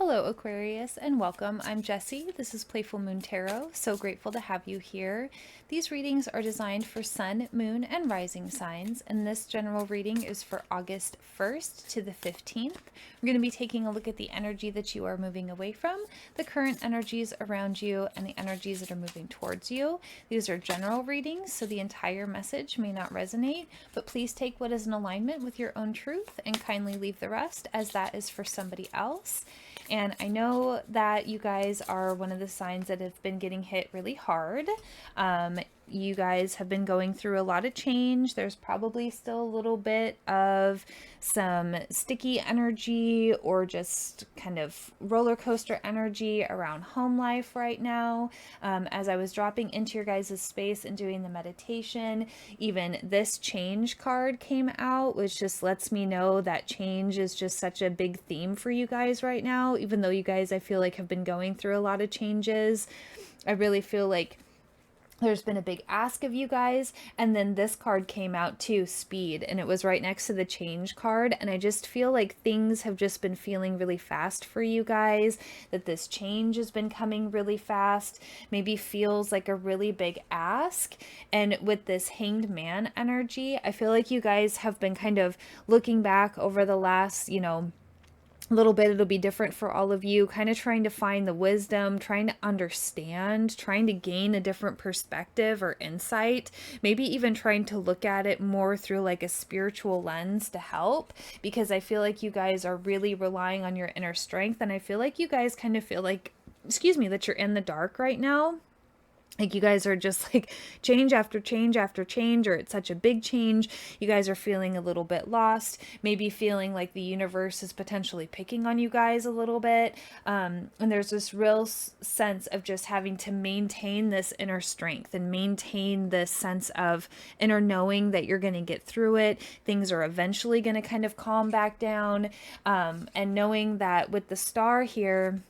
Hello, Aquarius, and welcome. I'm Jessie. This is Playful Moon Tarot. So grateful to have you here. These readings are designed for sun, moon, and rising signs, and this general reading is for August 1st to the 15th. We're going to be taking a look at the energy that you are moving away from, the current energies around you, and the energies that are moving towards you. These are general readings, so the entire message may not resonate, but please take what is in alignment with your own truth and kindly leave the rest, as that is for somebody else. And I know that you guys are one of the signs that have been getting hit really hard. You guys have been going through a lot of change. There's probably still a little bit of some sticky energy or just kind of roller coaster energy around home life right now. As I was dropping into your guys' space and doing the meditation, even this change card came out, which just lets me know that change is just such a big theme for you guys right now. Even though you guys, I feel like, have been going through a lot of changes, I really feel like there's been a big ask of you guys. And then this card came out too, speed, and it was right next to the change card. And I just feel like things have just been feeling really fast for you guys, that this change has been coming really fast, maybe feels like a really big ask. And with this hanged man energy, I feel like you guys have been kind of looking back over the last, little bit. It'll be different for all of you, kind of trying to find the wisdom, trying to understand, trying to gain a different perspective or insight, maybe even trying to look at it more through like a spiritual lens to help, because I feel like you guys are really relying on your inner strength. And I feel like you guys kind of feel like, that you're in the dark right now. Like you guys are just like change after change after change, or it's such a big change. You guys are feeling a little bit lost, maybe feeling like the universe is potentially picking on you guys a little bit. And there's this real sense of just having to maintain this inner strength and maintain this sense of inner knowing that you're going to get through it. Things are eventually going to kind of calm back down. And knowing that with the star here,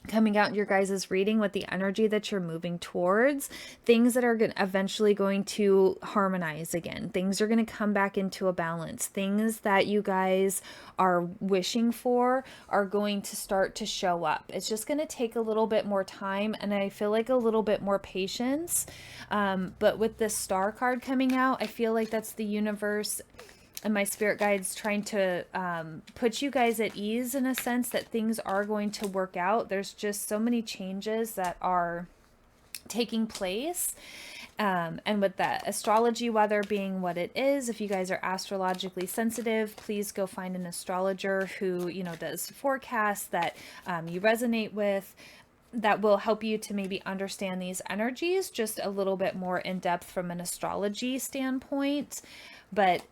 coming out in your guys' reading with the energy that you're moving towards, things that are eventually going to harmonize again. Things are going to come back into a balance. Things that you guys are wishing for are going to start to show up. It's just going to take a little bit more time, and I feel like a little bit more patience. But with this star card coming out, I feel like that's the universe and my spirit guides trying to put you guys at ease in a sense that things are going to work out. There's just so many changes that are taking place. And with that astrology weather being what it is, if you guys are astrologically sensitive, please go find an astrologer who, does forecasts that you resonate with, that will help you to maybe understand these energies just a little bit more in depth from an astrology standpoint. But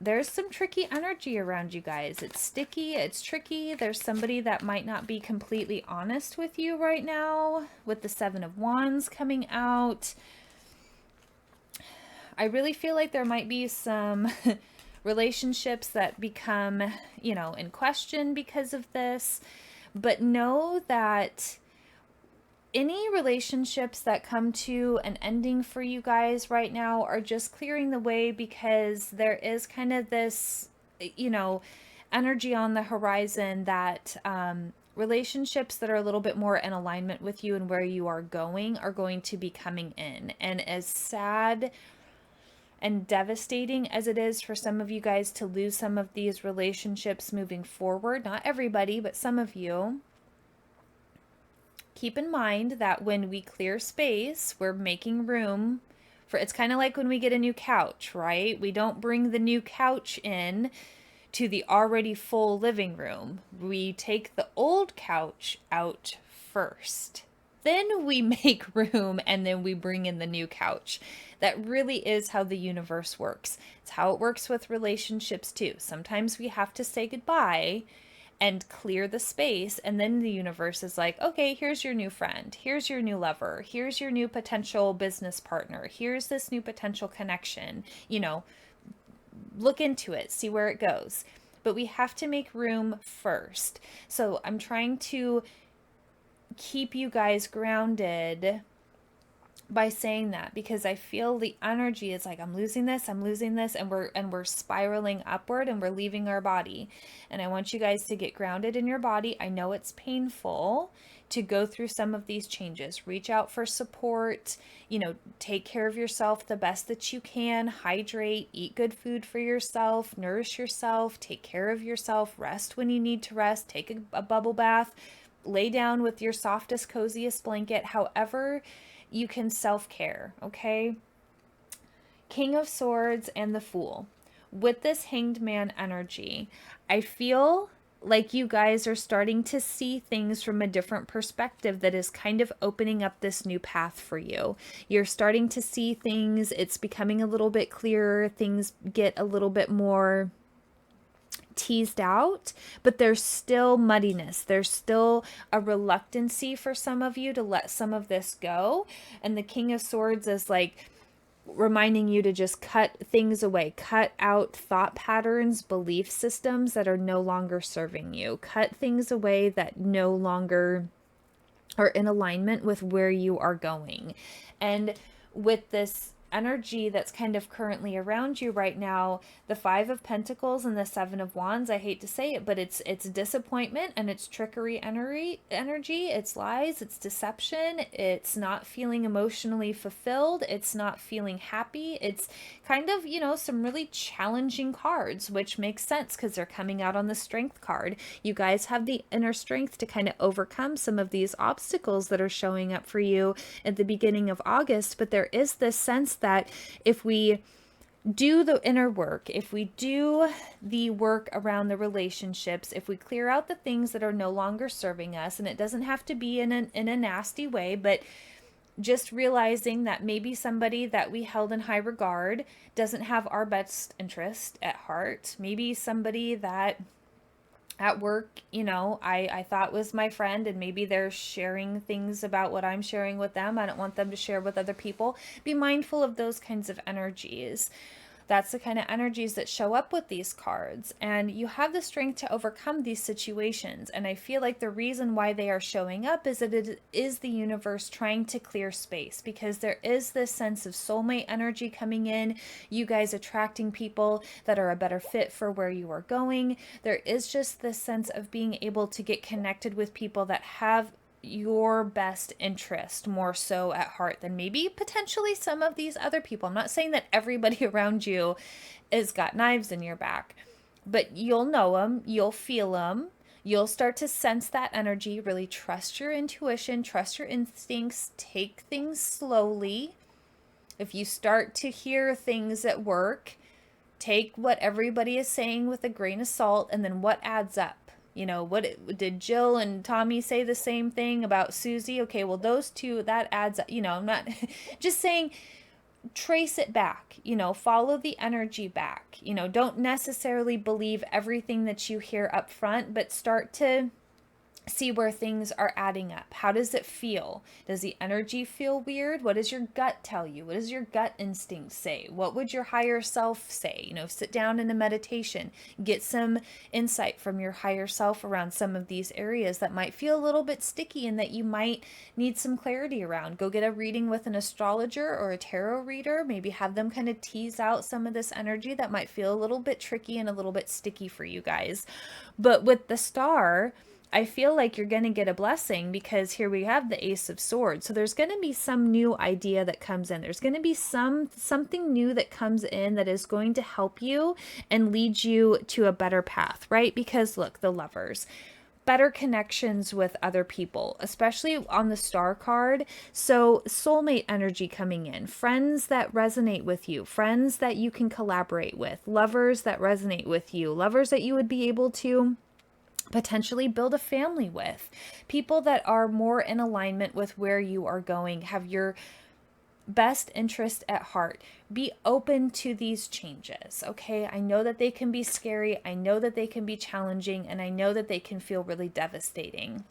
there's some tricky energy around you guys. It's sticky, it's tricky. There's somebody that might not be completely honest with you right now, with the Seven of Wands coming out. I really feel like there might be some relationships that become, in question because of this. But know that any relationships that come to an ending for you guys right now are just clearing the way, because there is kind of this, energy on the horizon that relationships that are a little bit more in alignment with you and where you are going to be coming in. And as sad and devastating as it is for some of you guys to lose some of these relationships moving forward, not everybody, but some of you, keep in mind that when we clear space, we're making room for, it's kind of like when we get a new couch, right? We don't bring the new couch in to the already full living room. We take the old couch out first. Then we make room, and then we bring in the new couch. That really is how the universe works. It's how it works with relationships too. Sometimes we have to say goodbye and clear the space, and then the universe is like, okay, here's your new friend, here's your new lover, here's your new potential business partner, here's this new potential connection. Look into it, see where it goes. But we have to make room first. So I'm trying to keep you guys grounded by saying that, because I feel the energy is like I'm losing this, and we're spiraling upward and we're leaving our body. And I want you guys to get grounded in your body. I know it's painful to go through some of these changes. Reach out for support, take care of yourself the best that you can, hydrate, eat good food for yourself, nourish yourself, take care of yourself, rest when you need to rest, take a bubble bath, lay down with your softest, coziest blanket, however you can self-care, okay? King of Swords and the Fool. With this Hanged Man energy, I feel like you guys are starting to see things from a different perspective that is kind of opening up this new path for you. You're starting to see things, it's becoming a little bit clearer, things get a little bit more teased out, but there's still muddiness. There's still a reluctancy for some of you to let some of this go. And the King of Swords is like reminding you to just cut things away, cut out thought patterns, belief systems that are no longer serving you, cut things away that no longer are in alignment with where you are going. And with this energy that's kind of currently around you right now, the Five of Pentacles and the Seven of Wands, I hate to say it, but it's disappointment and it's trickery energy, it's lies, it's deception, it's not feeling emotionally fulfilled, it's not feeling happy, it's kind of, some really challenging cards, which makes sense because they're coming out on the Strength card. You guys have the inner strength to kind of overcome some of these obstacles that are showing up for you at the beginning of August, but there is this sense that if we do the inner work, if we do the work around the relationships, if we clear out the things that are no longer serving us, and it doesn't have to be in a nasty way, but just realizing that maybe somebody that we held in high regard doesn't have our best interest at heart, maybe somebody that at work, I thought was my friend, and maybe they're sharing things about what I'm sharing with them. I don't want them to share with other people. Be mindful of those kinds of energies. That's the kind of energies that show up with these cards. And you have the strength to overcome these situations. And I feel like the reason why they are showing up is that it is the universe trying to clear space, because there is this sense of soulmate energy coming in, you guys attracting people that are a better fit for where you are going. There is just this sense of being able to get connected with people that have your best interest more so at heart than maybe potentially some of these other people. I'm not saying that everybody around you has got knives in your back, but you'll know them, you'll feel them, you'll start to sense that energy. Really trust your intuition, trust your instincts, take things slowly. If you start to hear things at work, take what everybody is saying with a grain of salt, and then what adds up. What did Jill and Tommy say the same thing about Susie? Okay, well, those two, that adds up. I'm not just saying, trace it back, follow the energy back. Don't necessarily believe everything that you hear up front, but start to see where things are adding up. How does it feel? Does the energy feel weird? What does your gut tell you? What does your gut instinct say? What would your higher self say? Sit down in a meditation, get some insight from your higher self around some of these areas that might feel a little bit sticky and that you might need some clarity around. Go get a reading with an astrologer or a tarot reader. Maybe have them kind of tease out some of this energy that might feel a little bit tricky and a little bit sticky for you guys. But with the star, I feel like you're going to get a blessing, because here we have the Ace of Swords. So there's going to be some new idea that comes in. There's going to be something new that comes in that is going to help you and lead you to a better path, right? Because look, the Lovers, better connections with other people, especially on the Star card. So soulmate energy coming in, friends that resonate with you, friends that you can collaborate with, lovers that resonate with you, lovers that you would be able to potentially build a family with, people that are more in alignment with where you are going, have your best interest at heart. Be open to these changes, okay? I know that they can be scary, I know that they can be challenging, and I know that they can feel really devastating.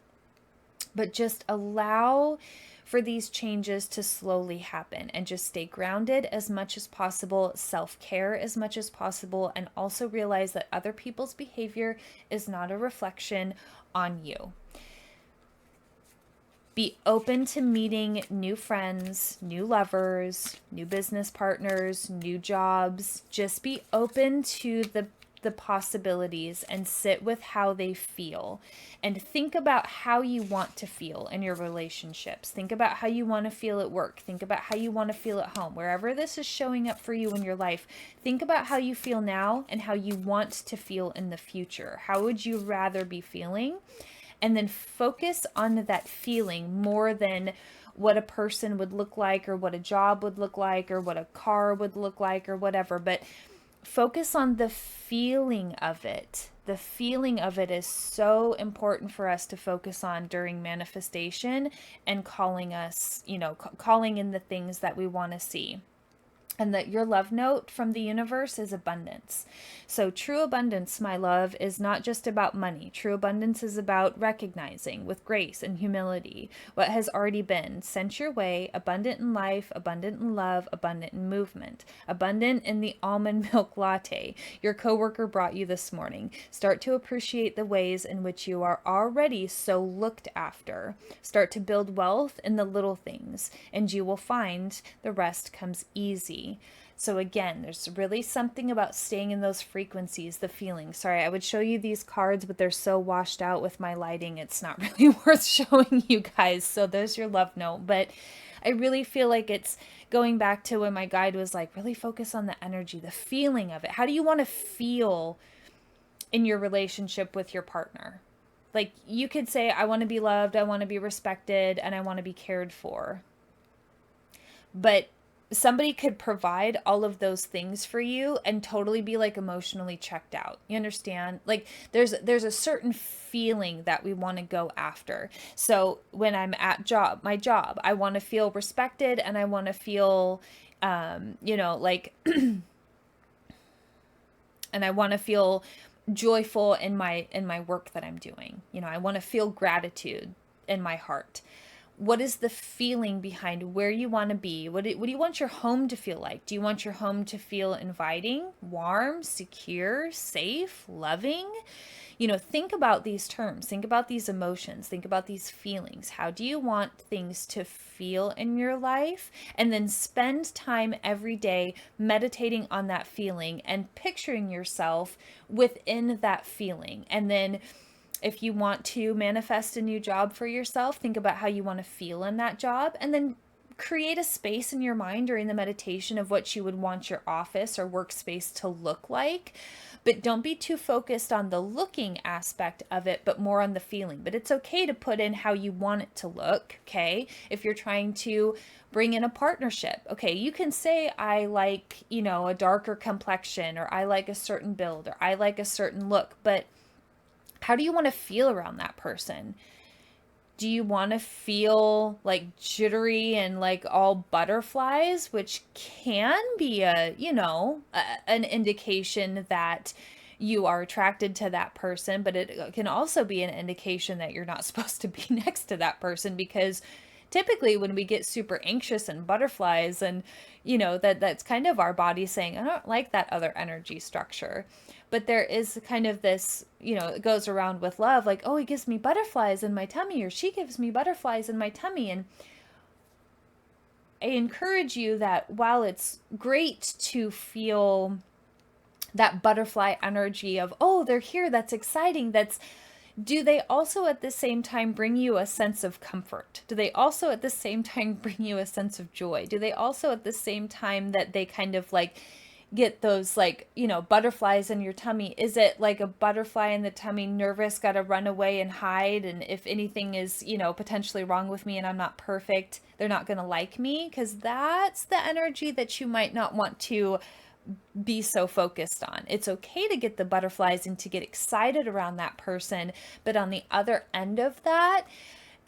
But just allow for these changes to slowly happen, and just stay grounded as much as possible, self-care as much as possible, and also realize that other people's behavior is not a reflection on you. Be open to meeting new friends, new lovers, new business partners, new jobs. Just be open to the possibilities and sit with how they feel, and think about how you want to feel in your relationships. Think about how you want to feel at work. Think about how you want to feel at home. Wherever this is showing up for you in your life, think about how you feel now and how you want to feel in the future. How would you rather be feeling? And then focus on that feeling more than what a person would look like, or what a job would look like, or what a car would look like, or whatever. But focus on the feeling of it. The feeling of it is so important for us to focus on during manifestation and calling us, calling in the things that we want to see. And that your love note from the universe is abundance. So true abundance, my love, is not just about money. True abundance is about recognizing with grace and humility what has already been sent your way, abundant in life, abundant in love, abundant in movement, abundant in the almond milk latte your coworker brought you this morning. Start to appreciate the ways in which you are already so looked after. Start to build wealth in the little things, and you will find the rest comes easy. So again, there's really something about staying in those frequencies, the feelings. Sorry, I would show you these cards, but they're so washed out with my lighting, it's not really worth showing you guys. So there's your love note. But I really feel like it's going back to when my guide was like, really focus on the energy, the feeling of it. How do you want to feel in your relationship with your partner? Like, you could say, I want to be loved, I want to be respected, and I want to be cared for. But somebody could provide all of those things for you and totally be like emotionally checked out. You understand? Like, there's a certain feeling that we want to go after. So when I'm at my job, I want to feel respected, and I want to feel, like, and I want to feel joyful in my work that I'm doing. I want to feel gratitude in my heart. What is the feeling behind where you want to be? What do you want your home to feel like? Do you want your home to feel inviting, warm, secure, safe, loving? Think about these terms. Think about these emotions. Think about these feelings. How do you want things to feel in your life? And then spend time every day meditating on that feeling and picturing yourself within that feeling. And then if you want to manifest a new job for yourself, think about how you want to feel in that job, and then create a space in your mind during the meditation of what you would want your office or workspace to look like. But don't be too focused on the looking aspect of it, but more on the feeling. But it's okay to put in how you want it to look, okay? If you're trying to bring in a partnership, okay, you can say, I like, a darker complexion, or I like a certain build, or I like a certain look, but how do you want to feel around that person? Do you want to feel like jittery and like all butterflies, which can be an indication that you are attracted to that person, but it can also be an indication that you're not supposed to be next to that person, because typically when we get super anxious and butterflies, and that's kind of our body saying, I don't like that other energy structure. But there is kind of this, it goes around with love, like, oh, he gives me butterflies in my tummy, or she gives me butterflies in my tummy. And I encourage you that while it's great to feel that butterfly energy of, oh, they're here, that's exciting, do they also at the same time bring you a sense of comfort? Do they also at the same time bring you a sense of joy? Do they also at the same time that they kind of like get those butterflies in your tummy? Is it like a butterfly in the tummy, nervous, got to run away and hide, and if anything is potentially wrong with me and I'm not perfect, they're not going to like me? Because that's the energy that you might not want to be so focused on. It's okay to get the butterflies and to get excited around that person, but on the other end of that,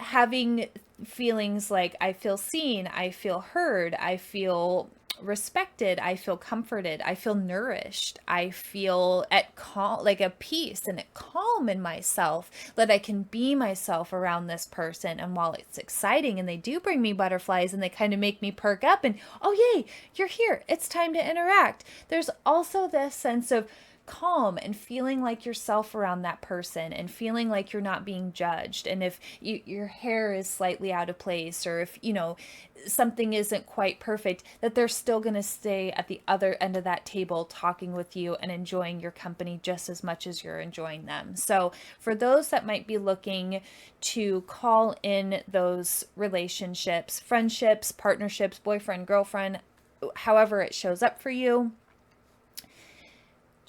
having feelings like, I feel seen, I feel heard, I feel respected, I feel comforted, I feel nourished, I feel at calm, like a peace and at calm in myself, that I can be myself around this person. And while it's exciting and they do bring me butterflies and they kind of make me perk up and, oh yay, you're here, it's time to interact, there's also this sense of calm and feeling like yourself around that person and feeling like you're not being judged. And if your hair is slightly out of place, or if, something isn't quite perfect, that they're still going to stay at the other end of that table talking with you and enjoying your company just as much as you're enjoying them. So for those that might be looking to call in those relationships, friendships, partnerships, boyfriend, girlfriend, however it shows up for you,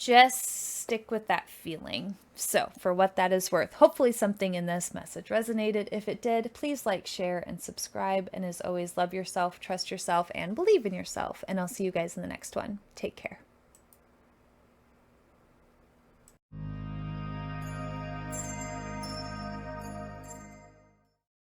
just stick with that feeling. So, for what that is worth, hopefully something in this message resonated. If it did, please like, share, and subscribe. And as always, love yourself, trust yourself, and believe in yourself. And I'll see you guys in the next one. Take care.